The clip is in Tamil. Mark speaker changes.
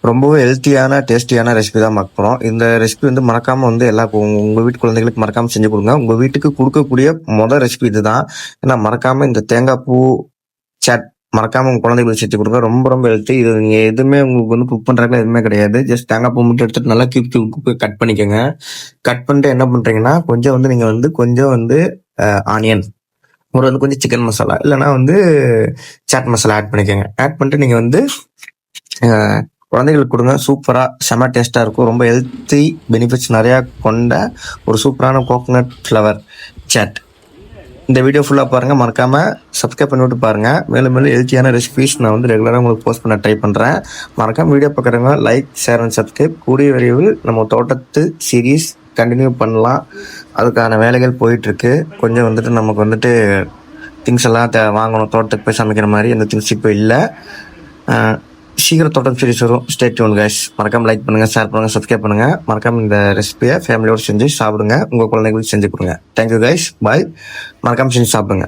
Speaker 1: ரொம்பவே ஹெல்த்தியான, டேஸ்டியான ரெசிபி தான் பார்க்க போறோம். இந்த ரெசிபி வந்து மறக்காம வந்து உங்க வீட்டு குழந்தைகளுக்கு மறக்காம செஞ்சு குடுங்க. உங்க வீட்டுக்கு குடுக்கக்கூடிய ரெசிபி இதுதான். ஏன்னா மறக்காம இந்த தேங்காய் பூ சாட் மறக்காம உங்க குழந்தைகளுக்கு செஞ்சு குடுங்க. ரொம்ப ரொம்ப ஹெல்த்தி. இது நீங்க எதுவுமே உங்களுக்கு வந்து குக் பண்றதுல எதுவுமே கிடையாது. ஜஸ்ட் தேங்காய் பூ மட்டும் எடுத்துட்டு நல்லா கியூப் கியூப் கட் பண்ணிக்கோங்க. கட் பண்ணிட்டு என்ன பண்றீங்கன்னா, கொஞ்சம் வந்து ஆனியன், வந்து கொஞ்சம் சிக்கன் மசாலா, இல்லைன்னா வந்து சாட் மசாலா ஆட் பண்ணிக்கோங்க. ஆட் பண்ணிட்டு நீங்க வந்து குழந்தைகளுக்கு கொடுங்க. சூப்பரா செம டேஸ்டா இருக்கும். ரொம்ப ஹெல்த்தி பெனிஃபிட்ஸ் நிறைய கொண்ட ஒரு சூப்பரான கோகோனட் ஃப்ளவர் சாட். இந்த வீடியோ ஃபுல்லா பாருங்க. மறக்காம சப்ஸ்கிரைப் பண்ணிவிட்டு பாருங்க. மேலும் மேலும் ஹெல்த்தியான ரெசிபிஸ் நான் வந்து ரெகுலராக உங்களுக்கு போஸ்ட் பண்ண ட்ரை பண்றேன். மறக்காம வீடியோ பார்க்குறவங்க லைக், ஷேர் அண்ட் சப்ஸ்கிரைப். கூடிய விரைவில் நம்ம தோட்டத்து சீரீஸ் கண்டினியூ பண்ணலாம். அதுக்கான வேலைகள் போயிட்டு இருக்கு. கொஞ்சம் வந்துட்டு நமக்கு வந்துட்டு திங்ஸ் எல்லாம் வாங்கணும். தோட்டத்துக்கு போய் சமைக்கிற மாதிரி எந்த திங்ஸ் இப்போ இல்லை. சீக்கிரம் தோட்டம் சீரிஸ் வரும். Stay tune guys. மறக்காம லைக் பண்ணுங்க, ஷேர் பண்ணுங்க, சப்ஸ்கிரைப் பண்ணுங்க. மறக்காம இந்த ரெசிபியை ஃபேமிலியோடு செஞ்சு சாப்பிடுங்க. உங்க குழந்தைங்களுக்கு செஞ்சு கொடுங்க. Thank you guys. பாய். மறக்காம செஞ்சு சாப்பிடுங்க.